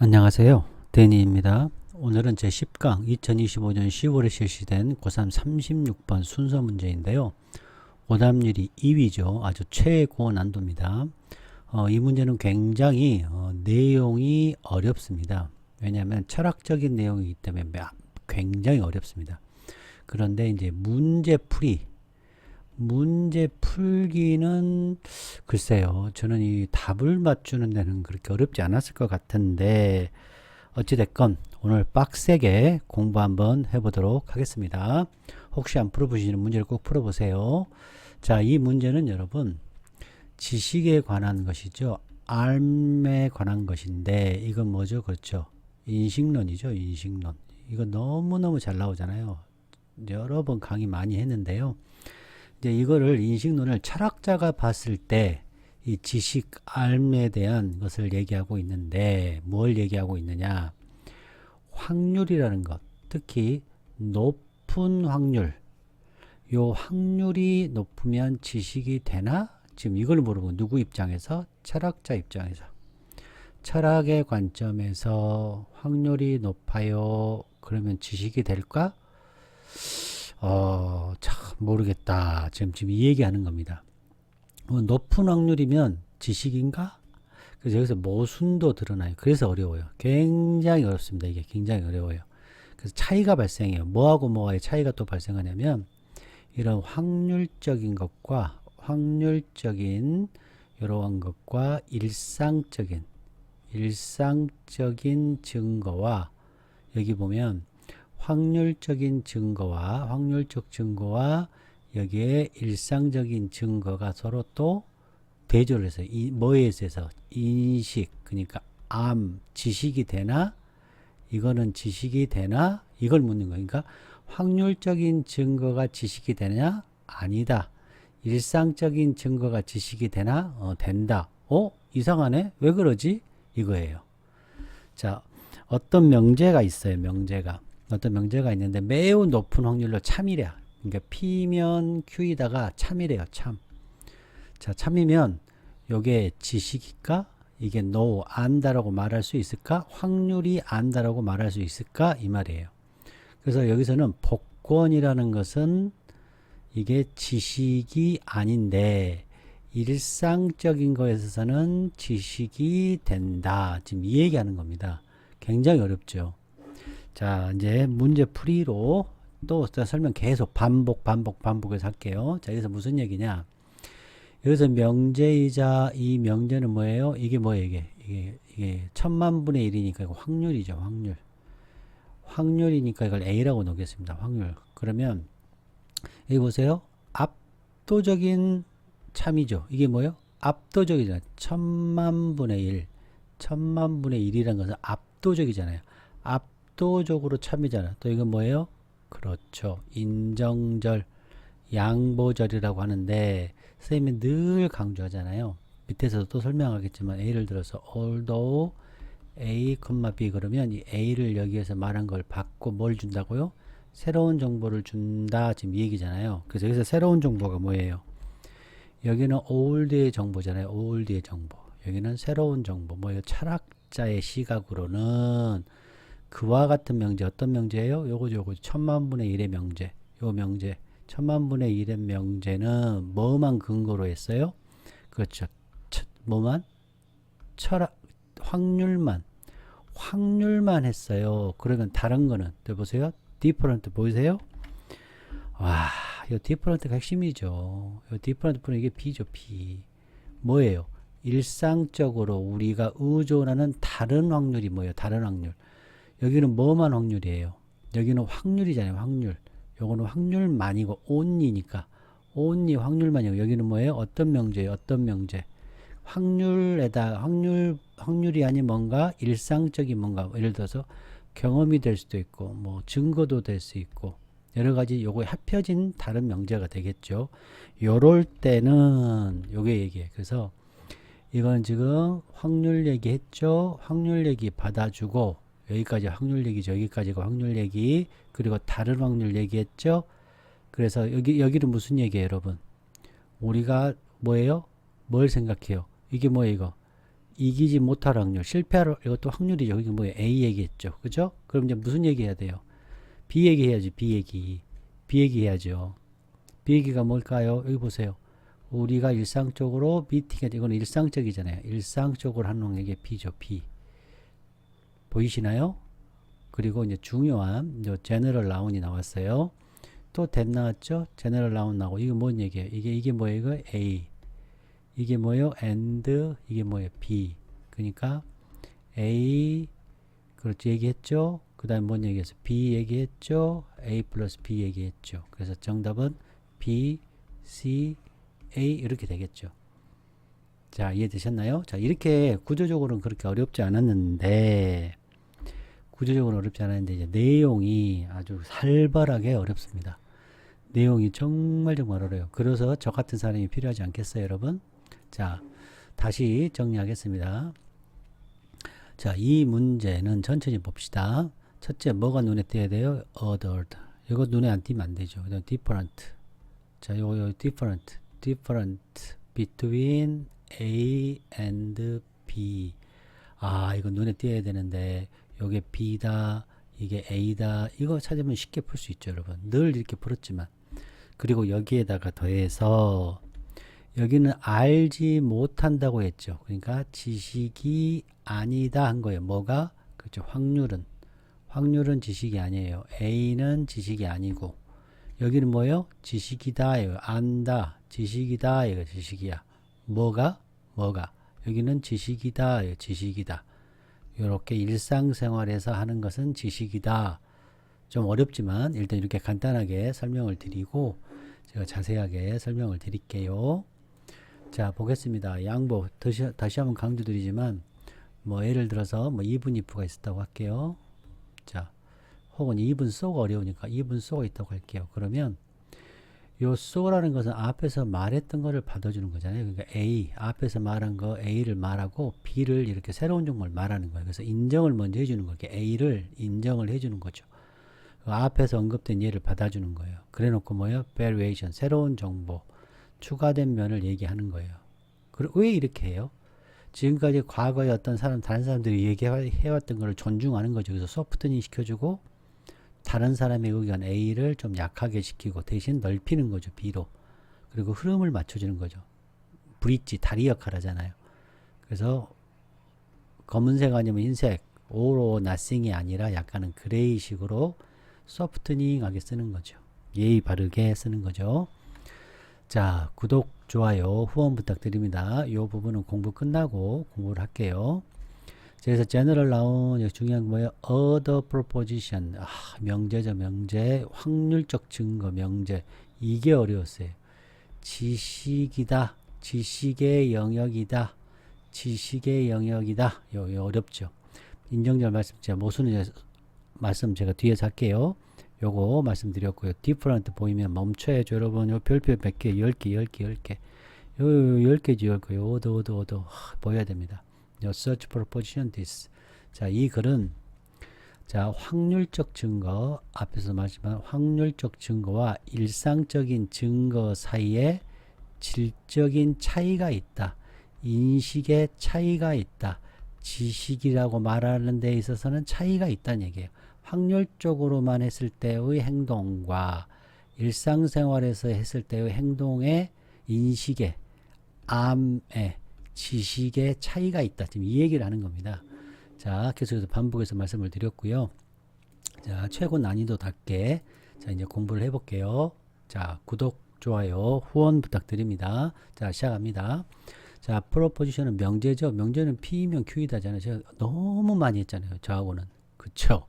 안녕하세요. 데니입니다. 오늘은 제10강 2025년 10월에 실시된 고3 36번 순서 문제인데요. 오답률이 2위죠. 아주 최고 난도입니다. 이 문제는 굉장히 내용이 어렵습니다. 왜냐하면 철학적인 내용이기 때문에 굉장히 어렵습니다. 그런데 이제 문제 풀기는 글쎄요. 저는 이 답을 맞추는 데는 그렇게 어렵지 않았을 것 같은데 어찌됐건 오늘 빡세게 공부 한번 해보도록 하겠습니다. 혹시 안 풀어보시는 문제를 꼭 풀어보세요. 자, 이 문제는 여러분 지식에 관한 것이죠. 알에 관한 것인데 이건 뭐죠? 그렇죠. 인식론이죠. 인식론. 이거 너무너무 잘 나오잖아요. 여러 번 강의 많이 했는데요. 이제 이거를 인식론을 철학자가 봤을 때 이 지식 알에 대한 것을 얘기하고 있는데 뭘 얘기하고 있느냐? 확률이라는 것, 특히 높은 확률. 요 확률이 높으면 지식이 되나? 지금 이걸 물어보고 누구 입장에서? 철학자 입장에서. 철학의 관점에서 확률이 높아요. 그러면 지식이 될까? 참 모르겠다. 지금 이 얘기하는 겁니다. 높은 확률이면 지식인가? 그래서 여기서 모순도 드러나요. 그래서 어려워요. 굉장히 어렵습니다. 이게 굉장히 어려워요. 그래서 차이가 발생해요. 뭐하고 뭐하의 차이가 또 발생하냐면 이런 확률적인 것과 확률적인 이러한 것과 일상적인 증거와 여기 보면 확률적 증거와 여기에 일상적인 증거가 서로 또 대조를 해서 뭐에 있어서 인식 그러니까 지식이 되나 이거는 지식이 되나 이걸 묻는 거예요. 그러니까 확률적인 증거가 지식이 되냐 아니다. 일상적인 증거가 지식이 되나 된다. 이상하네 왜 그러지 이거예요. 자, 어떤 명제가 있어요. 어떤 명제가 있는데 매우 높은 확률로 참이래. 그러니까 P면 Q이다가 참이래요. 참. 자, 참이면 요게 지식일까? 이게 no, 안다라고 말할 수 있을까? 확률이 안다라고 말할 수 있을까? 이 말이에요. 그래서 여기서는 복권이라는 것은 이게 지식이 아닌데 일상적인 거에 있어서는 지식이 된다. 지금 이 얘기하는 겁니다. 굉장히 어렵죠. 자, 이제 문제 풀이로 또 설명 계속 반복해서 할게요. 자, 여기서 무슨 얘기냐? 여기서 명제이자 이 명제는 뭐예요? 이게 뭐예요? 이게 천만분의 1이니까 이거 확률이죠. 확률이니까 이걸 A라고 놓겠습니다. 확률. 그러면 여기 보세요. 압도적인 참이죠. 이게 뭐예요? 압도적이잖아요. 천만분의 1. 천만분의 1이라는 것은 압도적이잖아요. 압도적으로 참이잖아요. 또 이건 뭐예요? 그렇죠. 인정절, 양보절이라고 하는데 선생님이 늘 강조하잖아요. 밑에서도 또 설명하겠지만 A를 들어서 although A, B 그러면 이 A를 여기에서 말한 걸 받고 뭘 준다고요? 새로운 정보를 준다. 지금 이 얘기잖아요. 그래서 여기서 새로운 정보가 뭐예요? 여기는 old의 정보잖아요. old의 정보. 여기는 새로운 정보. 뭐예요? 철학자의 시각으로는 그와 같은 명제 어떤 명제예요? 요거 천만분의 1의 명제. 요 명제. 천만분의 1의 명제는 뭐만 근거로 했어요? 그렇죠. 뭐만? 확률만 했어요. 그러면 다른 거는 또 보세요. 디퍼런트 보이세요? 와, 이 디퍼런트가 핵심이죠. 이 디퍼런트는 이게 B죠. B. 뭐예요? 일상적으로 우리가 의존하는 다른 확률이 뭐예요? 다른 확률. 여기는 뭐만 확률이에요? 여기는 확률이잖아요. 확률. 요거는 확률만이고 only니까 only 확률만이고 여기는 뭐예요? 어떤 명제예요? 어떤 명제? 확률이 아닌 뭔가 일상적인 뭔가 예를 들어서 경험이 될 수도 있고 뭐 증거도 될 수 있고 여러 가지 요거 합쳐진 다른 명제가 되겠죠. 요럴 때는 요게 얘기해. 그래서 이건 지금 확률 얘기했죠. 확률 얘기 받아주고 여기까지 확률 얘기죠. 여기까지가 확률 얘기 그리고 다른 확률 얘기했죠. 그래서 여기는 무슨 얘기예요, 여러분? 우리가 뭐예요? 뭘 생각해요? 이게 뭐예요, 이거? 이기지 못할 확률, 실패할 이것도 확률이죠. 이게 뭐예요? A 얘기했죠. 그죠? 그럼 이제 무슨 얘기해야 돼요? B 얘기해야지. B 얘기. B 얘기해야죠. B 얘기가 뭘까요? 여기 보세요. 우리가 일상적으로 미팅에 이거는 일상적이잖아요. 일상적으로 하는 게 B죠. B. 보이시나요? 그리고 이제 중요한 제너럴 라운이 나왔어요. 또 that 나왔죠? 제너럴 라운 나오고 이게 뭔 얘기예요? 이게 뭐예요? 이거 A. 이게 뭐예요? and 이게 뭐예요? B. 그러니까 A 그렇지 얘기했죠? 그 다음에 뭔 얘기했어? B 얘기했죠? A 플러스 B 얘기했죠. 그래서 정답은 B, C, A 이렇게 되겠죠. 자, 이해되셨나요? 자, 이렇게 구조적으로는 그렇게 어렵지 않았는데 이제 내용이 아주 살벌하게 어렵습니다. 내용이 정말 어려워요. 그래서 저 같은 사람이 필요하지 않겠어요, 여러분? 자, 다시 정리하겠습니다. 자, 이 문제는 천천히 봅시다. 첫째, 뭐가 눈에 띄어야 돼요? othered. 이거 눈에 안 띄면 안 되죠. different. 자, 요 different between A and B. 아, 이거 눈에 띄어야 되는데 요게 B다, 이게 A다. 이거 찾으면 쉽게 풀 수 있죠, 여러분. 늘 이렇게 풀었지만. 그리고 여기에다가 더해서 여기는 알지 못한다고 했죠. 그러니까 지식이 아니다 한 거예요. 뭐가? 그렇죠. 확률은 지식이 아니에요. A는 지식이 아니고 여기는 뭐예요? 지식이다. 안다. 지식이다. 이거 지식이야. 뭐가? 여기는 지식이다. 지식이다. 이렇게 일상생활에서 하는 것은 지식이다. 좀 어렵지만 일단 이렇게 간단하게 설명을 드리고 제가 자세하게 설명을 드릴게요. 자, 보겠습니다. 양보 다시 한번 강조드리지만 뭐 예를 들어서 뭐 even if가 있었다고 할게요. 자, 혹은 even so가 어려우니까 even so가 있다고 할게요. 그러면 요 so라는 것은 앞에서 말했던 거를 받아주는 거잖아요. 그러니까 A 앞에서 말한 거 A를 말하고 B를 이렇게 새로운 종목을 말하는 거예요. 그래서 인정을 먼저 해주는 거예요. A를 인정을 해주는 거죠. 그 앞에서 언급된 예를 받아주는 거예요. 그래놓고 뭐예요? variation 새로운 정보 추가된 면을 얘기하는 거예요. 그리고 왜 이렇게 해요? 지금까지 과거에 어떤 다른 사람들이 얘기해왔던 것을 존중하는 거죠. 그래서 소프트닝 시켜주고 다른 사람의 의견 A를 좀 약하게 시키고 대신 넓히는 거죠. B로. 그리고 흐름을 맞춰주는 거죠. 브릿지, 다리 역할 하잖아요. 그래서 검은색 아니면 흰색, all or nothing이 아니라 약간은 그레이식으로 소프트닝하게 쓰는 거죠. 예의 바르게 쓰는 거죠. 자, 구독, 좋아요, 후원 부탁드립니다. 이 부분은 공부 끝나고 공부를 할게요. 그래서 general 나온 중요한 거 뭐예요? other proposition. 명제죠, 명제. 확률적 증거, 명제. 이게 어려웠어요. 지식이다. 지식의 영역이다. 지식의 영역이다. 요 어렵죠. 인정절 말씀 제가 모순의 말씀 제가 뒤에서 할게요. 요거 말씀드렸고요. different 보이면 멈춰야죠. 여러분 요 별표 몇 개? 10개. 요 10개지 10개. 오도 보여야 됩니다. 요 search proposition this. 자, 이 글은 자, 확률적 증거 앞에서 말씀한 확률적 증거와 일상적인 증거 사이에 질적인 차이가 있다. 인식의 차이가 있다. 지식이라고 말하는 데 있어서는 차이가 있다는 얘기예요. 확률적으로만 했을 때의 행동과 일상생활에서 했을 때의 행동의 인식의 암의 지식의 차이가 있다. 지금 이 얘기를 하는 겁니다. 자, 계속해서 반복해서 말씀을 드렸고요. 자, 최고 난이도답게 자, 이제 공부를 해볼게요. 자, 구독, 좋아요, 후원 부탁드립니다. 자, 시작합니다. 자, 프로포지션은 명제죠. 명제는 P이면 Q이다잖아요. 제가 너무 많이 했잖아요. 저하고는. 그쵸?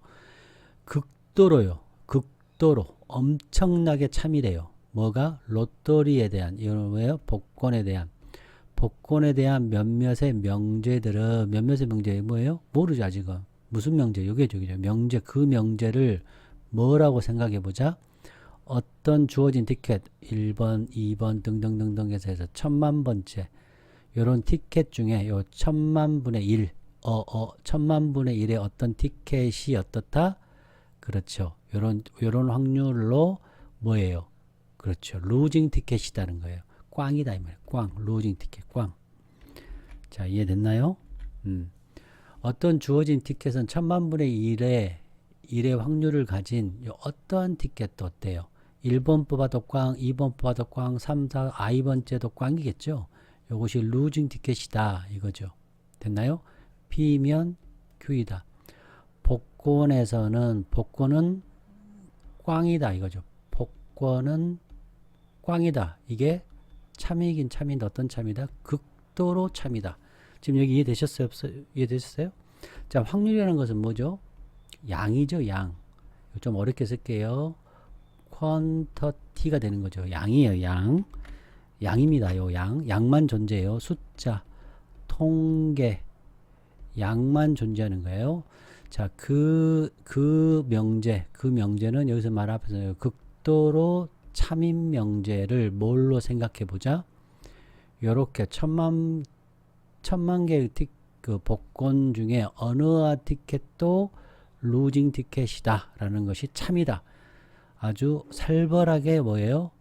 극도로요. 극도로 엄청나게 참이래요. 뭐가? 로또리에 대한, 이건 뭐예요? 복권에 대한 몇몇의 명제들은, 몇몇의 명제 뭐예요? 모르죠, 아직은. 무슨 명제? 요게 저기죠. 명제, 그 명제를 뭐라고 생각해 보자. 어떤 주어진 티켓, 1번, 2번 등등등등 해서 1000만 번째, 요런 티켓 중에 요 1000만 분의 1, 1000만 분의 1의 어떤 티켓이 어떻다? 그렇죠. 요런 확률로 뭐예요? 그렇죠. 루징 티켓이다는 거예요. 꽝이다 이 말이에요. 꽝, 루징 티켓, 꽝. 자, 이해됐나요? 어떤 주어진 티켓은 1000만분의 1의 확률을 가진 어떠한 티켓도 어때요? 1번 뽑아도 꽝, 2번 뽑아도 꽝, 3, 4, 2번째도 꽝이겠죠? 이것이 루징 티켓이다 이거죠. 됐나요? P면 Q이다. 복권은 꽝이다 이거죠. 복권은 꽝이다. 이게 참이긴 참인데 어떤 참이다? 극도로 참이다. 지금 여기 이해되셨어요? 이해되셨어요? 자, 확률이라는 것은 뭐죠? 양이죠, 양. 좀 어렵게 쓸게요. 퀀터티가 되는 거죠. 양이에요, 양. 양입니다, 요 양. 양만 존재해요. 숫자, 통계, 양만 존재하는 거예요. 자, 그 명제는 여기서 말 앞에서 극도로 참인 명제를 뭘로 생각해 보자. 요렇게 천만 개의 그 복권 중에 어느 티켓도 루징 티켓이다 라는 것이 참이다. 아주 살벌하게 뭐예요?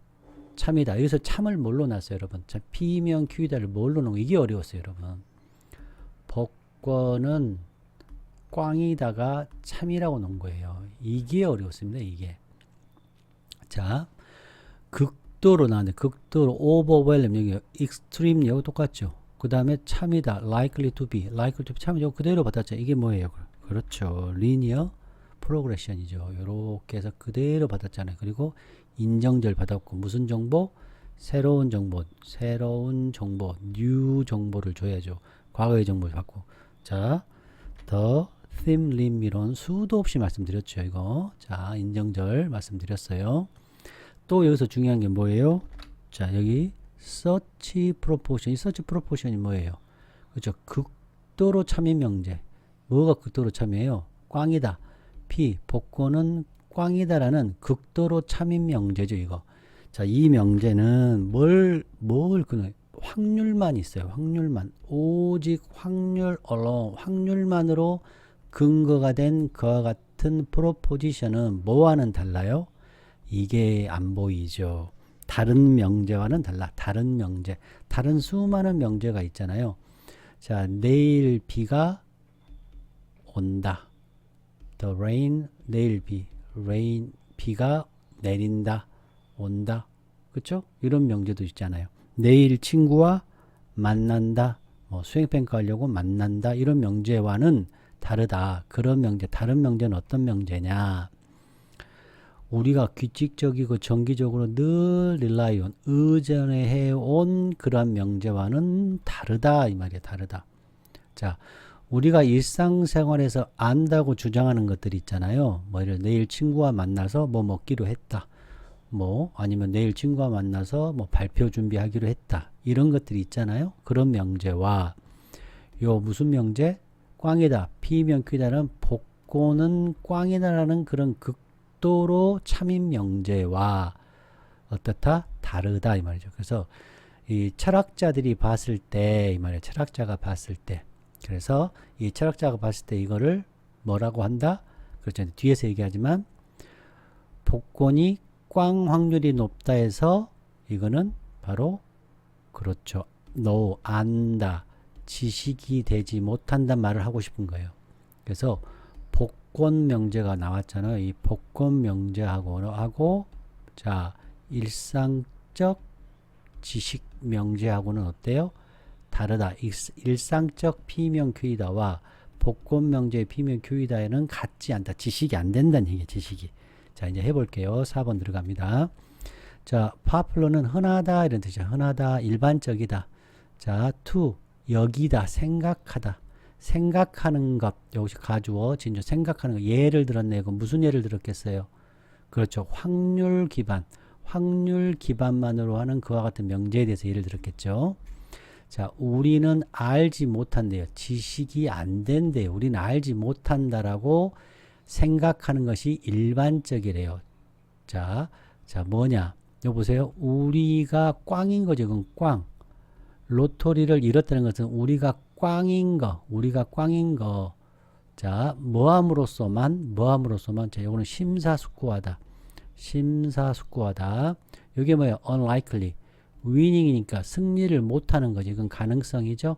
참이다. 여기서 참을 뭘로 놨어요, 여러분? 자, P면 Q이다를 뭘로 놓은 거? 이게 어려웠어요, 여러분. 복권은 꽝이다가 참이라고 놓은 거예요. 이게 어려웠습니다, 이게. 자, 극도로 나왔는데, 극도로 overwhelm, 여기 extreme 여기 똑같죠? 그 다음에 참이다, likely to be 참이죠. 그대로 받았죠. 이게 뭐예요? 그렇죠. linear progression이죠. 요렇게 해서 그대로 받았잖아요. 그리고 인정절 받았고, 무슨 정보? 새로운 정보, new 정보를 줘야죠. 과거의 정보를 받고. 자, the theme lim 이론 수도 없이 말씀드렸죠. 이거. 자, 인정절 말씀드렸어요. 또 여기서 중요한 게 뭐예요? 자, 여기 search proportion. 이 search proportion이 뭐예요? 그렇죠. 극도로 참인 명제. 뭐가 극도로 참이에요? 꽝이다. P, 복권은 꽝이다라는 극도로 참인 명제죠, 이거. 자, 이 명제는 확률만 있어요. 확률만. 오직 확률 alone, 확률만으로 근거가 된 그와 같은 프로포지션은 뭐와는 달라요? 이게 안 보이죠. 다른 명제와는 달라. 다른 명제. 다른 수많은 명제가 있잖아요. 자, 내일 비가 온다. The rain, 내일 비. rain, 비가 내린다. 온다. 그쵸? 이런 명제도 있잖아요. 내일 친구와 만난다. 수행평가 하려고 만난다. 이런 명제와는 다르다. 그런 명제. 다른 명제는 어떤 명제냐? 우리가 규칙적이고 정기적으로 늘 rely on, 의존해 온 그런 명제와는 다르다. 이 말이야. 다르다. 자, 우리가 일상생활에서 안다고 주장하는 것들이 있잖아요. 뭐 내일 친구와 만나서 뭐 먹기로 했다. 뭐 아니면 내일 친구와 만나서 뭐 발표 준비하기로 했다. 이런 것들이 있잖아요. 그런 명제와 요 무슨 명제? 꽝이다. P면 Q다는 복권은 꽝이다라는 그런 극도로 참인 명제와 어떻다? 다르다 이 말이죠. 그래서 이 철학자들이 봤을 때 이 말이에요. 철학자가 봤을 때 그래서 이 철학자가 봤을 때 이거를 뭐라고 한다? 그렇죠. 뒤에서 얘기하지만 복권이 꽝 확률이 높다 해서 이거는 바로 그렇죠. 안다. 지식이 되지 못한단 말을 하고 싶은 거예요. 그래서 복권 명제가 나왔잖아요. 이 복권 명제하고 자, 일상적 지식 명제하고는 어때요? 다르다. 일상적 P면 Q이다와 복권 명제의 P면 Q이다에는 같지 않다. 지식이 안 된다는 얘기예요. 지식이. 자, 이제 해볼게요. 4번 들어갑니다. 자, popular는 흔하다 이런 뜻이야. 흔하다, 일반적이다. 자, to, 여기다, 생각하다. 생각하는 것, 여기서 가주어, 진주, 생각하는 것. 예를 들었네요. 그럼 무슨 예를 들었겠어요? 그렇죠. 확률 기반만으로 하는 그와 같은 명제에 대해서 예를 들었겠죠. 자, 우리는 알지 못한대요. 지식이 안 된대요. 우리는 알지 못한다라고 생각하는 것이 일반적이래요. 자, 뭐냐? 여기 보세요. 우리가 꽝인 거죠. 그건 꽝. 로터리를 잃었다는 것은 우리가 꽝인 거. 자, 뭐함으로써만. 자, 요거는 심사숙고하다. 이게 뭐예요? unlikely. 위닝이니까 승리를 못하는 거지. 이건 가능성이죠.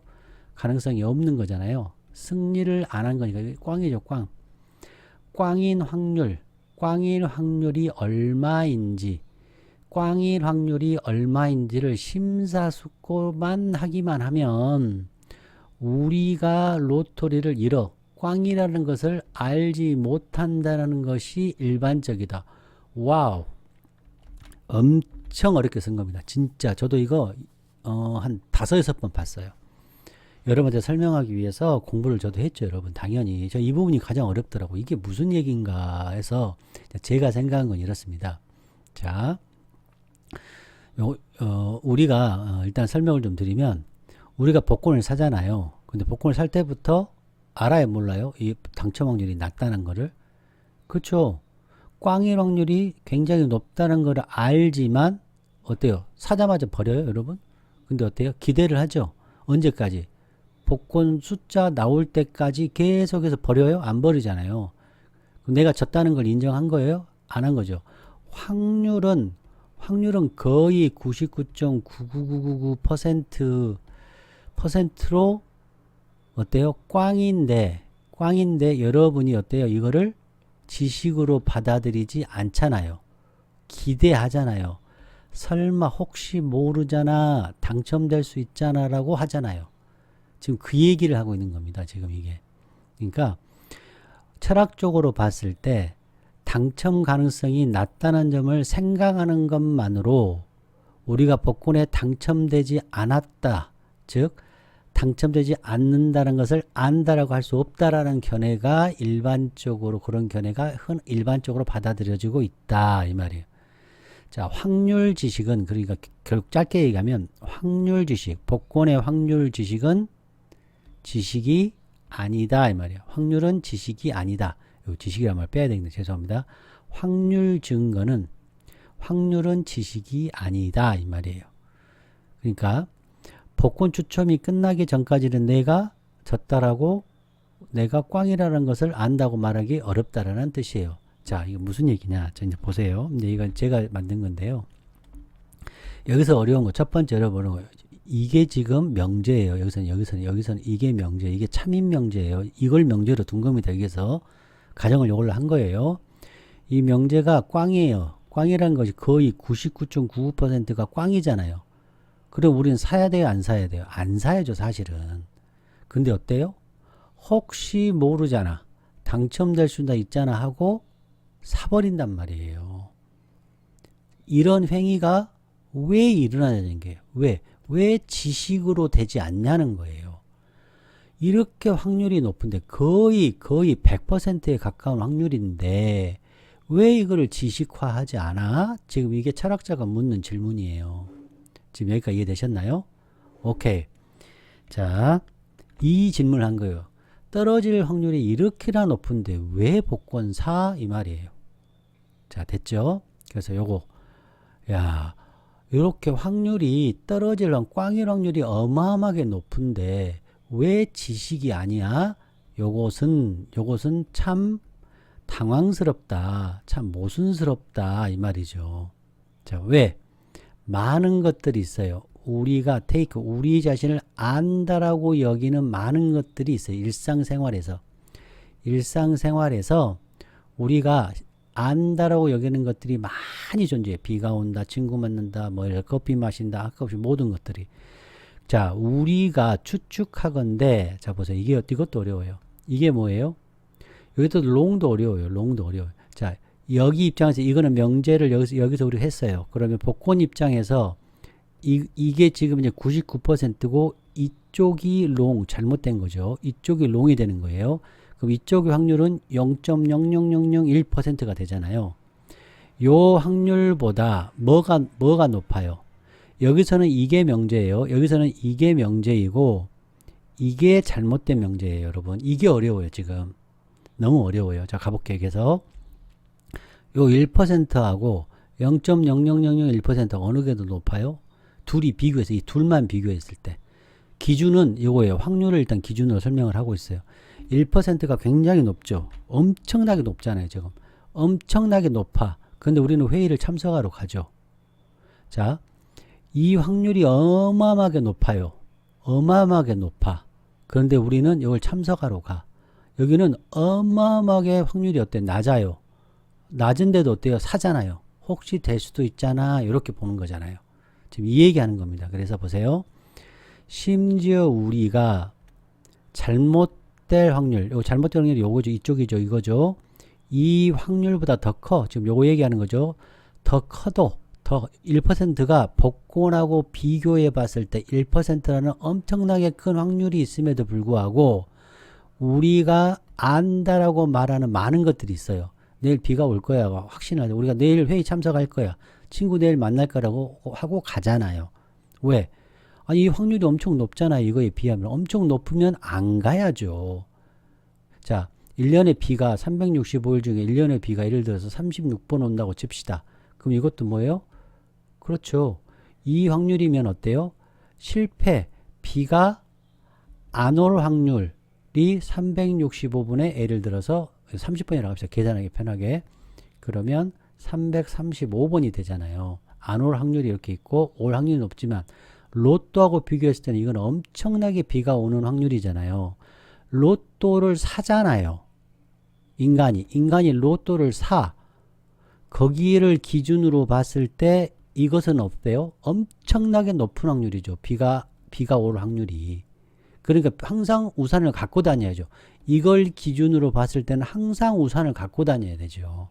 가능성이 없는 거잖아요. 승리를 안 한 거니까 꽝이죠, 꽝. 꽝인 확률이 얼마인지를 심사숙고만 하기만 하면 우리가 로터리를 잃어 꽝이라는 것을 알지 못한다는 것이 일반적이다. 와우. 엄청 어렵게 쓴 겁니다. 진짜 저도 이거 한 5-6번 봤어요. 여러분한테 설명하기 위해서 공부를 저도 했죠, 여러분. 당연히. 저 이 부분이 가장 어렵더라고. 이게 무슨 얘기인가 해서 제가 생각한 건 이렇습니다. 자, 우리가 일단 설명을 좀 드리면 우리가 복권을 사잖아요. 근데 복권을 살 때부터 알아요, 몰라요? 이 당첨 확률이 낮다는 거를. 그렇죠. 꽝일 확률이 굉장히 높다는 걸 알지만 어때요? 사자마자 버려요, 여러분? 근데 어때요? 기대를 하죠. 언제까지? 복권 숫자 나올 때까지 계속해서 버려요? 안 버리잖아요. 그럼 내가 졌다는 걸 인정한 거예요? 안 한 거죠. 확률은 거의 99.99999%로 어때요? 꽝인데 여러분이 어때요? 이거를 지식으로 받아들이지 않잖아요. 기대하잖아요. 설마 혹시 모르잖아, 당첨될 수 있잖아 라고 하잖아요. 지금 그 얘기를 하고 있는 겁니다. 지금 이게. 그러니까 철학적으로 봤을 때 당첨 가능성이 낮다는 점을 생각하는 것만으로 우리가 복권에 당첨되지 않았다, 즉 당첨되지 않는다는 것을 안다라고 할 수 없다라는 견해가 일반적으로, 그런 견해가 일반적으로 받아들여지고 있다, 이 말이에요. 자, 확률 지식은, 그러니까 결국 짧게 얘기하면 확률 지식, 복권의 확률 지식은 지식이 아니다, 이 말이에요. 확률은 지식이 아니다. 요 지식이란 말 빼야 되겠네. 죄송합니다. 확률 증거는, 확률은 지식이 아니다, 이 말이에요. 그러니까 복권 추첨이 끝나기 전까지는 내가 졌다라고, 내가 꽝이라는 것을 안다고 말하기 어렵다라는 뜻이에요. 자, 이거 무슨 얘기냐? 자, 이제 보세요. 근데 이건 제가 만든 건데요. 여기서 어려운 거, 첫 번째 어려운 거, 이게 지금 명제예요. 여기서는 이게 명제, 이게 참인 명제예요. 이걸 명제로 둔 겁니다. 여기서 가정을 이걸로 한 거예요. 이 명제가 꽝이에요. 꽝이라는 것이 거의 99.99%가 꽝이잖아요. 그럼 우리는 사야 돼요, 안 사야 돼요? 안 사야죠, 사실은. 근데 어때요? 혹시 모르잖아, 당첨될 수도 있잖아 하고 사버린단 말이에요. 이런 행위가 왜 일어나냐는 게, 왜 지식으로 되지 않냐는 거예요. 이렇게 확률이 높은데, 거의 100%에 가까운 확률인데 왜 이거를 지식화하지 않아? 지금 이게 철학자가 묻는 질문이에요. 지금 여기까지 이해되셨나요? 오케이. 자, 이 질문을 한 거예요. 떨어질 확률이 이렇게나 높은데 왜 복권 사? 이 말이에요. 자, 됐죠? 그래서 요거, 야, 이렇게 확률이 떨어질 꽝일 확률이 어마어마하게 높은데 왜 지식이 아니야? 요것은 참 당황스럽다, 참 모순스럽다, 이 말이죠. 자, 왜? 많은 것들이 있어요. 우리가 우리 자신을 안다라고 여기는 많은 것들이 있어요. 일상생활에서 우리가 안다라고 여기는 것들이 많이 존재해요. 비가 온다, 친구 만난다, 뭐 커피 마신다, 아까 모든 것들이. 자, 우리가 추측하건대, 자 보세요. 이것도 어려워요. 이게 뭐예요? 여기도 롱도 어려워요. 자, 여기 입장에서 이거는 명제를 여기서 우리가 했어요. 그러면 복권 입장에서 이게 지금 이제 99%고 이쪽이 잘못된 거죠. 이쪽이 롱이 되는 거예요. 그럼 이쪽의 확률은 0.00001%가 되잖아요. 요 확률보다 뭐가 높아요? 여기서는 이게 명제예요. 여기서는 이게 명제이고 이게 잘못된 명제예요, 여러분. 이게 어려워요, 지금. 너무 어려워요. 자, 가볼게요. 그래서 요 1%하고 0.00001% 어느 게 더 높아요? 둘이 비교해서, 이 둘만 비교했을 때. 기준은 이거예요. 확률을 일단 기준으로 설명을 하고 있어요. 1%가 굉장히 높죠. 엄청나게 높잖아요, 지금. 엄청나게 높아. 근데 우리는 회의를 참석하러 가죠. 자, 이 확률이 어마어마하게 높아요. 어마어마하게 높아. 그런데 우리는 이걸 참석하러 가. 여기는 어마어마하게 확률이 어때요? 낮아요. 낮은데도 어때요? 사잖아요. 혹시 될 수도 있잖아. 이렇게 보는 거잖아요. 지금 이 얘기하는 겁니다. 그래서 보세요. 심지어 우리가 잘못될 확률, 요 잘못될 확률이 요거죠. 이쪽이죠. 이거죠. 이 확률보다 더 커. 지금 요거 얘기하는 거죠. 더 커도 더 1%가 복권하고 비교해 봤을 때 1%라는 엄청나게 큰 확률이 있음에도 불구하고 우리가 안다라고 말하는 많은 것들이 있어요. 내일 비가 올 거야. 확신하죠. 우리가 내일 회의 참석할 거야. 친구 내일 만날 거라고 하고 가잖아요. 왜? 아니, 이 확률이 엄청 높잖아요. 이거에 비하면. 엄청 높으면 안 가야죠. 자, 1년에 비가 365일 중에 1년에 비가 예를 들어서 36번 온다고 칩시다. 그럼 이것도 뭐예요? 그렇죠. 이 확률이면 어때요? 실패, 비가 안 올 확률이 365분의 예를 들어서 30번이라고 합시다. 계산하기 편하게. 그러면 335번이 되잖아요. 안 올 확률이 이렇게 있고 올 확률이 높지만 로또하고 비교했을 때는 이건 엄청나게 비가 오는 확률이잖아요. 로또를 사잖아요. 인간이 로또를 사. 거기를 기준으로 봤을 때 이것은 어때요? 엄청나게 높은 확률이죠. 비가 올 확률이. 그러니까 항상 우산을 갖고 다녀야죠. 이걸 기준으로 봤을 때는 항상 우산을 갖고 다녀야 되죠.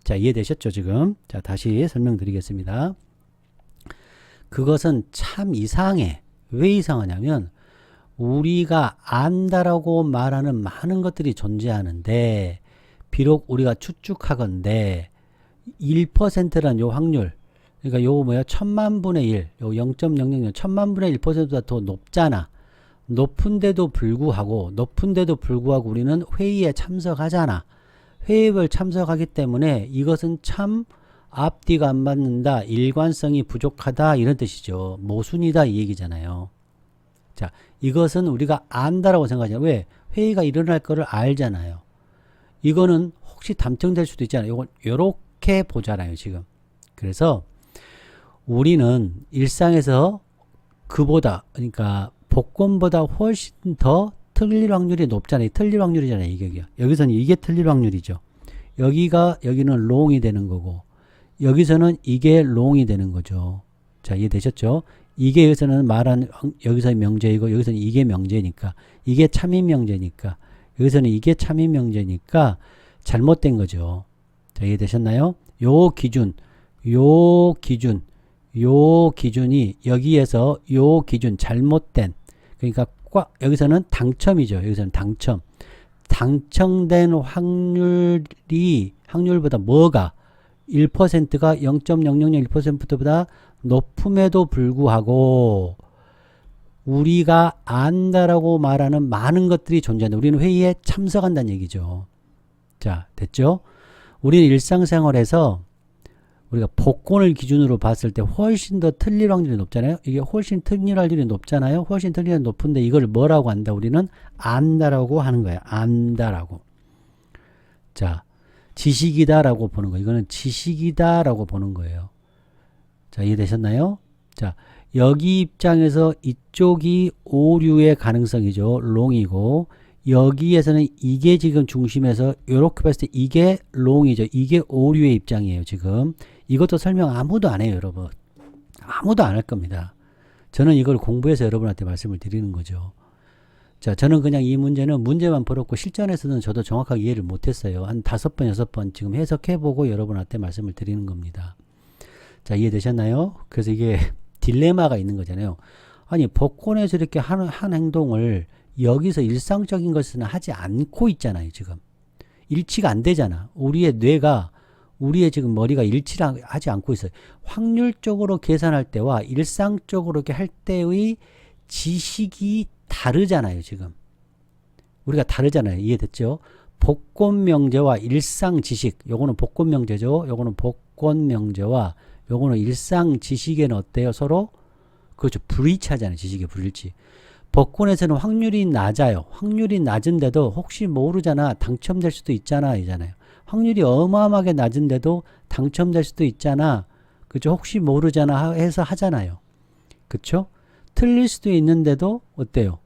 자, 이해되셨죠, 지금? 자, 다시 설명드리겠습니다. 그것은 참 이상해. 왜 이상하냐면 우리가 안다라고 말하는 많은 것들이 존재하는데 비록 우리가 추측하건대 1%란 요 확률, 그러니까 요거 뭐야? 1000만분의 1, 요 0.000 1000만분의 1%보다 더 높잖아. 높은데도 불구하고 우리는 회의에 참석하잖아. 회의를 참석하기 때문에 이것은 참 앞뒤가 안 맞는다, 일관성이 부족하다, 이런 뜻이죠. 모순이다, 이 얘기잖아요. 자, 이것은 우리가 안다라고 생각하잖아요. 왜? 회의가 일어날 거를 알잖아요. 이거는 혹시 당첨될 수도 있잖아요. 이걸 요렇게 보잖아요, 지금. 그래서 우리는 일상에서 그보다, 그러니까 복권보다 훨씬 더 틀릴 확률이 높잖아요. 틀릴 확률이잖아요, 이게. 여기서는 이게 틀릴 확률이죠. 여기는 롱이 되는 거고, 여기서는 이게 롱이 되는 거죠. 자, 이해되셨죠? 이게 여기서는 여기서 명제이고, 여기서는 이게 명제니까, 이게 참인 명제니까, 여기서는 이게 참인 명제니까, 잘못된 거죠. 자, 이해되셨나요? 요 기준이 여기에서 요 기준 잘못된, 그러니까 여기서는 당첨이죠. 여기서는 당첨된 확률보다 뭐가 1%가 0.001%보다 높음에도 불구하고 우리가 안다라고 말하는 많은 것들이 존재한다. 우리는 회의에 참석한다는 얘기죠. 자, 됐죠? 우리는 일상생활에서 우리가 복권을 기준으로 봤을 때 훨씬 더 틀릴 확률이 높잖아요. 이게 훨씬 틀릴 확률이 높잖아요. 훨씬 틀릴 확률이 높은데 이걸 뭐라고 한다? 우리는 안다라고 하는 거예요. 안다라고. 자, 지식이다라고 보는 거예요. 이거는 지식이다라고 보는 거예요. 자, 이해되셨나요? 자, 여기 입장에서 이쪽이 오류의 가능성이죠. 롱이고, 여기에서는 이게 지금 중심에서 이렇게 봤을 때 이게 롱이죠. 이게 오류의 입장이에요, 지금. 이것도 설명 아무도 안 해요, 여러분. 아무도 안 할 겁니다. 저는 이걸 공부해서 여러분한테 말씀을 드리는 거죠. 자, 저는 그냥 이 문제는 문제만 풀었고 실전에서는 저도 정확하게 이해를 못했어요. 한 5번, 6번 지금 해석해보고 여러분한테 말씀을 드리는 겁니다. 자, 이해되셨나요? 그래서 이게 딜레마가 있는 거잖아요. 아니, 복권에서 이렇게 한 행동을 여기서 일상적인 것은 하지 않고 있잖아요, 지금. 일치가 안 되잖아. 우리의 지금 머리가 일치를 하지 않고 있어요. 확률적으로 계산할 때와 일상적으로 이렇게 할 때의 지식이 다르잖아요, 지금. 우리가 다르잖아요. 이해됐죠? 복권 명제와 일상 지식, 요거는 복권 명제죠. 요거는 복권 명제와 요거는 일상 지식에는 어때요? 서로? 그렇죠. 불일치하잖아요. 지식의 불일치. 복권에서는 확률이 낮아요. 확률이 낮은데도 혹시 모르잖아. 당첨될 수도 있잖아. 이잖아요. 확률이 어마어마하게 낮은데도 당첨될 수도 있잖아. 그죠? 혹시 모르잖아 해서 하잖아요. 그쵸? 틀릴 수도 있는데도 어때요?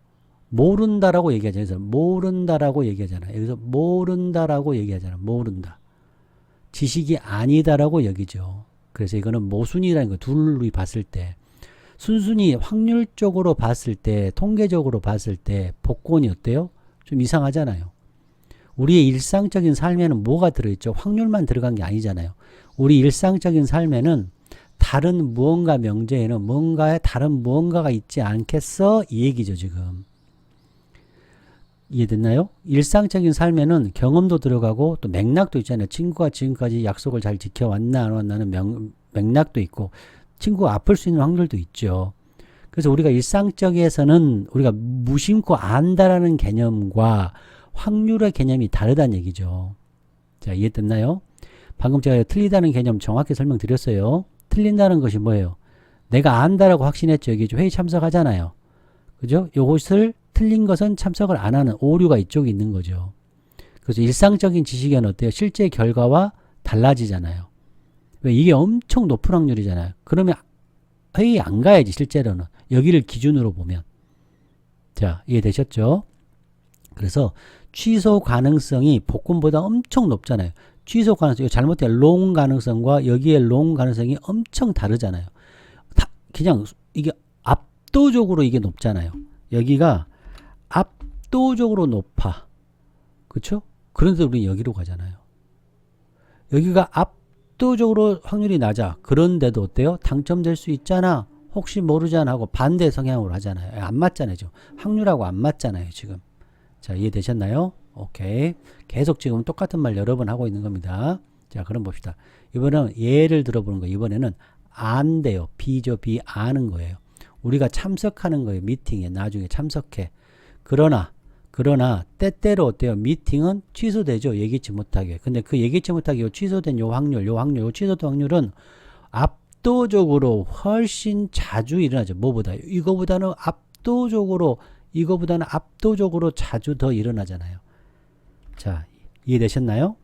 모른다라고 얘기하잖아요. 그래서 모른다라고 얘기하잖아요. 여기서 모른다라고 얘기하잖아요. 모른다. 지식이 아니다라고 여기죠. 그래서 이거는 모순이라는 거 둘이 봤을 때 순순히 확률적으로 봤을 때 통계적으로 봤을 때 복권이 어때요? 좀 이상하잖아요. 우리의 일상적인 삶에는 뭐가 들어있죠? 확률만 들어간 게 아니잖아요. 우리 일상적인 삶에는 다른 무언가 명제에는 뭔가에 다른 무언가가 있지 않겠어? 이 얘기죠, 지금. 이해됐나요? 일상적인 삶에는 경험도 들어가고 또 맥락도 있잖아요. 친구가 지금까지 약속을 잘 지켜왔나 안 왔나는 맥락도 있고 친구가 아플 수 있는 확률도 있죠. 그래서 우리가 일상적에서는 우리가 무심코 안다라는 개념과 확률의 개념이 다르다는 얘기죠. 자, 이해됐나요? 방금 제가 틀리다는 개념 정확히 설명드렸어요. 틀린다는 것이 뭐예요? 내가 안다라고 확신했죠. 여기 회의 참석하잖아요. 그죠? 요것을 틀린 것은 참석을 안 하는 오류가 이쪽에 있는 거죠. 그래서 일상적인 지식에는 어때요? 실제 결과와 달라지잖아요. 왜? 이게 엄청 높은 확률이잖아요. 그러면 회의 안 가야지 실제로는. 여기를 기준으로 보면. 자, 이해되셨죠? 그래서 취소 가능성이 복권보다 엄청 높잖아요. 취소 가능성, 잘못된 롱 가능성과 여기에 롱 가능성이 엄청 다르잖아요. 그냥 이게 압도적으로 이게 높잖아요. 여기가 압도적으로 높아. 그쵸? 그런데 우리 여기로 가잖아요. 여기가 압도적으로 확률이 낮아. 그런데도 어때요? 당첨될 수 있잖아. 혹시 모르잖아 하고 반대 성향으로 하잖아요. 안 맞잖아요. 지금. 확률하고 안 맞잖아요. 지금. 자, 이해되셨나요? 오케이. 계속 지금 똑같은 말 여러 번 하고 있는 겁니다. 자, 그럼 봅시다. 이번에는 예를 들어보는 거. 이번에는 안돼요. 비죠. 비 아는 거예요. 우리가 참석하는 거예요. 미팅에 나중에 참석해. 그러나 때때로 어때요? 미팅은 취소되죠. 예기치 못하게. 근데 그 예기치 못하게 취소된 요 취소된 확률은 압도적으로 훨씬 자주 일어나죠. 뭐보다? 이거보다는 압도적으로 자주 더 일어나잖아요. 자, 이해되셨나요?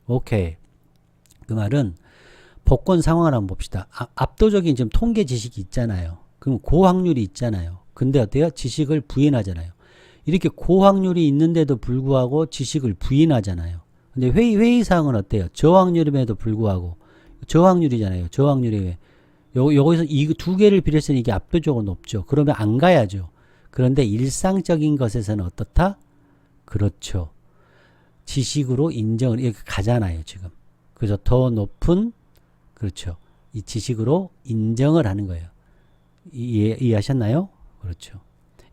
오케이. 그 말은 복권 상황을 한번 봅시다. 압도적인 지금 통계 지식이 있잖아요. 그럼 고확률이 있잖아요. 근데 어때요? 지식을 부인하잖아요. 이렇게 고확률이 있는데도 불구하고 지식을 부인하잖아요. 근데 회의 사항은 어때요? 저확률임에도 불구하고 저확률이잖아요. 저확률이 여기서 이 두 개를 비례해서는 이게 압도적으로 높죠. 그러면 안 가야죠. 그런데 일상적인 것에서는 어떻다? 그렇죠. 지식으로 인정을 이렇게 가잖아요. 지금. 그래서 더 높은 그렇죠. 이 지식으로 인정을 하는 거예요. 이해하셨나요? 그렇죠.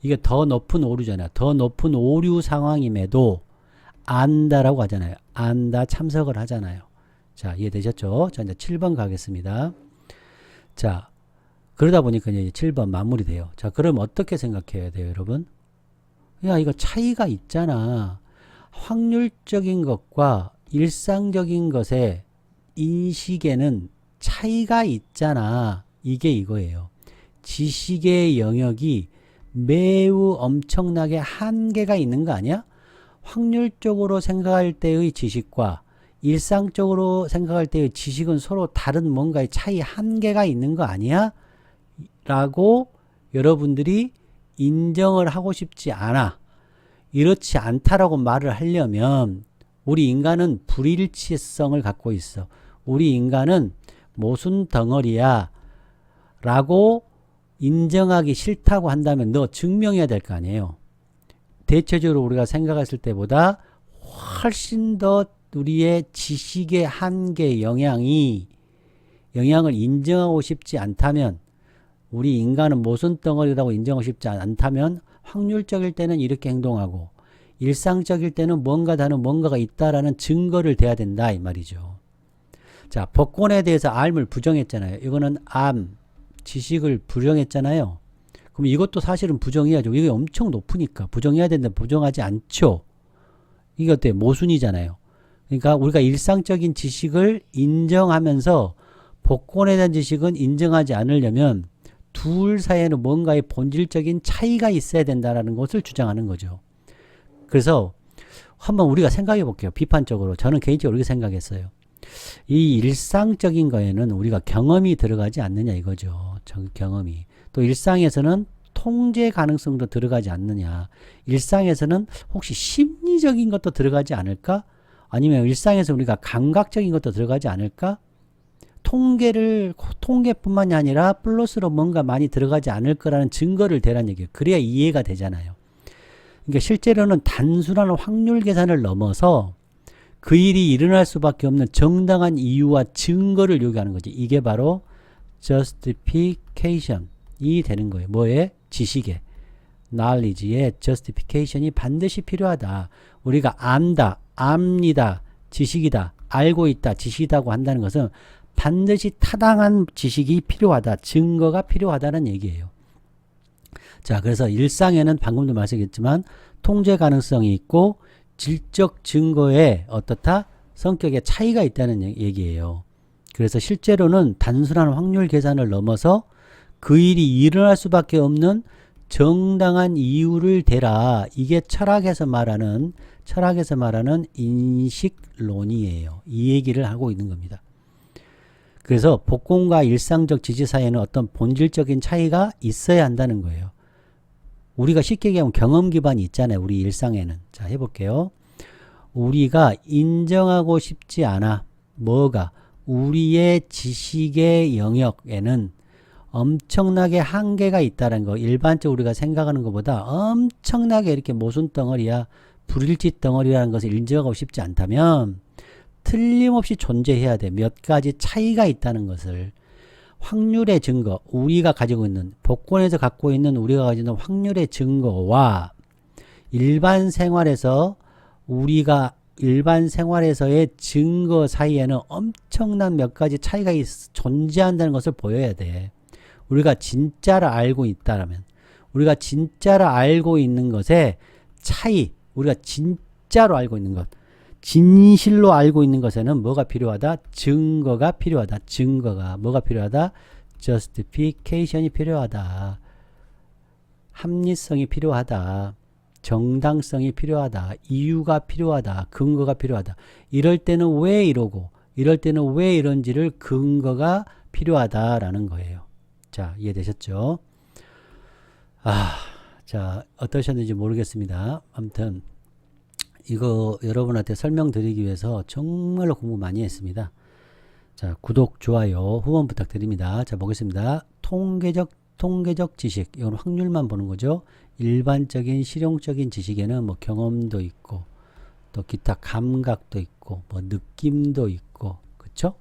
이게 더 높은 오류잖아요. 더 높은 오류 상황임에도 안다라고 하잖아요. 안다 참석을 하잖아요. 자, 이해되셨죠? 자, 이제 7번 가겠습니다. 자, 그러다 보니까 이제 7번 마무리돼요. 자, 그럼 어떻게 생각해야 돼요, 여러분? 야, 이거 차이가 있잖아. 확률적인 것과 일상적인 것의 인식에는 차이가 있잖아. 이게 이거예요. 지식의 영역이 매우 엄청나게 한계가 있는 거 아니야? 확률적으로 생각할 때의 지식과 일상적으로 생각할 때의 지식은 서로 다른 뭔가의 차이 한계가 있는 거 아니야? 라고 여러분들이 인정을 하고 싶지 않아. 이렇지 않다라고 말을 하려면 우리 인간은 불일치성을 갖고 있어. 우리 인간은 모순 덩어리야 라고 인정하기 싫다고 한다면 너 증명해야 될 거 아니에요. 대체적으로 우리가 생각했을 때보다 훨씬 더 우리의 지식의 한계 영향을 인정하고 싶지 않다면, 우리 인간은 모순 덩어리라고 인정하고 싶지 않다면 확률적일 때는 이렇게 행동하고 일상적일 때는 뭔가 다른 뭔가가 있다라는 증거를 대야 된다 이 말이죠. 자, 복권에 대해서 암을 부정했잖아요. 이거는 지식을 부정했잖아요. 그럼 이것도 사실은 부정해야죠. 이게 엄청 높으니까 부정해야 되는데 부정하지 않죠. 이게 어때요? 모순이잖아요. 그러니까 우리가 일상적인 지식을 인정하면서 복권에 대한 지식은 인정하지 않으려면 둘 사이에는 뭔가의 본질적인 차이가 있어야 된다는 것을 주장하는 거죠. 그래서 한번 우리가 생각해 볼게요. 비판적으로. 저는 개인적으로 이렇게 생각했어요. 이 일상적인 거에는 우리가 경험이 들어가지 않느냐 이거죠. 경험이. 또 일상에서는 통제 가능성도 들어가지 않느냐. 일상에서는 혹시 심리적인 것도 들어가지 않을까? 아니면 일상에서 우리가 감각적인 것도 들어가지 않을까? 통계뿐만이 아니라 플러스로 뭔가 많이 들어가지 않을 거라는 증거를 대란 얘기예요. 그래야 이해가 되잖아요. 그러니까 실제로는 단순한 확률 계산을 넘어서 그 일이 일어날 수밖에 없는 정당한 이유와 증거를 요구하는 거지. 이게 바로 justification이 되는 거예요. 뭐에? 지식에. knowledge의 justification이 반드시 필요하다. 우리가 안다, 압니다, 지식이다, 알고 있다, 지식이다고 한다는 것은 반드시 타당한 지식이 필요하다, 증거가 필요하다는 얘기예요. 자, 그래서 일상에는 방금도 말씀드렸지만 통제 가능성이 있고 질적 증거에 어떻다? 성격의 차이가 있다는 얘기예요. 그래서 실제로는 단순한 확률 계산을 넘어서 그 일이 일어날 수밖에 없는 정당한 이유를 대라. 이게 철학에서 말하는 인식론이에요. 이 얘기를 하고 있는 겁니다. 그래서 복권과 일상적 지지 사이에는 어떤 본질적인 차이가 있어야 한다는 거예요. 우리가 쉽게 얘기하면 경험 기반이 있잖아요. 우리 일상에는. 자, 해볼게요. 우리가 인정하고 싶지 않아. 뭐가? 우리의 지식의 영역에는 엄청나게 한계가 있다는 거. 일반적으로 우리가 생각하는 것보다 엄청나게 이렇게 모순 덩어리야, 불일치 덩어리라는 것을 인정하고 싶지 않다면 틀림없이 존재해야 돼. 몇 가지 차이가 있다는 것을. 확률의 증거, 우리가 가지고 있는, 복권에서 갖고 있는 우리가 가지고 있는 확률의 증거와 일반 생활에서의 증거 사이에는 엄청난 몇 가지 차이가 존재한다는 것을 보여야 돼. 우리가 진짜를 알고 있다라면, 우리가 진짜를 알고 있는 것의 차이, 우리가 진짜로 알고 있는 것, 진실로 알고 있는 것에는 뭐가 필요하다? 증거가 필요하다. 증거가 뭐가 필요하다? justification이 필요하다. 합리성이 필요하다. 정당성이 필요하다. 이유가 필요하다. 근거가 필요하다. 이럴 때는 왜 이러고 이럴 때는 왜 이런지를 근거가 필요하다라는 거예요. 자, 이해되셨죠? 자, 어떠셨는지 모르겠습니다. 아무튼 이거 여러분한테 설명드리기 위해서 정말로 공부 많이 했습니다. 자, 구독, 좋아요, 후원 부탁드립니다. 자, 보겠습니다. 통계적 지식, 이건 확률만 보는 거죠. 일반적인 실용적인 지식에는 뭐 경험도 있고 또 기타 감각도 있고 뭐 느낌도 있고, 그쵸?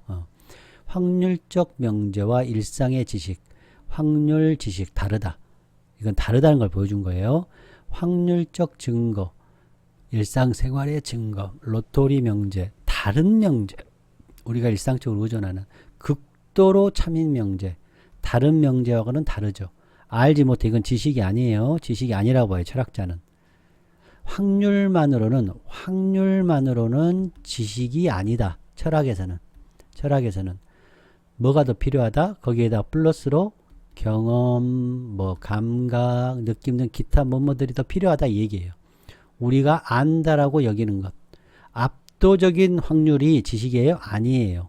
확률적 명제와 일상의 지식, 확률 지식 다르다. 이건 다르다는 걸 보여준 거예요. 확률적 증거, 일상생활의 증거, 로터리 명제, 다른 명제, 우리가 일상적으로 의존하는 극도로 참인 명제, 다른 명제하고는 다르죠. 알지 못해. 이건 지식이 아니에요. 지식이 아니라고 봐요, 철학자는. 확률만으로는 지식이 아니다. 철학에서는 뭐가 더 필요하다? 거기에다 플러스로 경험, 뭐 감각, 느낌 등 기타 뭐뭐들이 더 필요하다 이 얘기예요. 우리가 안다라고 여기는 것, 압도적인 확률이 지식이에요? 아니에요.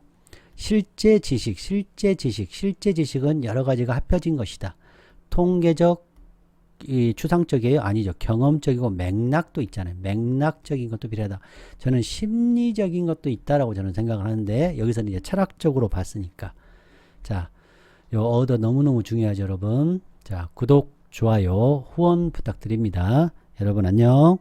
실제 지식은 여러 가지가 합해진 것이다. 통계적, 추상적이에요? 아니죠. 경험적이고 맥락도 있잖아요. 맥락적인 것도 필요하다. 저는 심리적인 것도 있다라고 저는 생각을 하는데, 여기서는 이제 철학적으로 봤으니까. 자, 요 어도 너무너무 중요하죠, 여러분. 자, 구독, 좋아요, 후원 부탁드립니다. 여러분 안녕.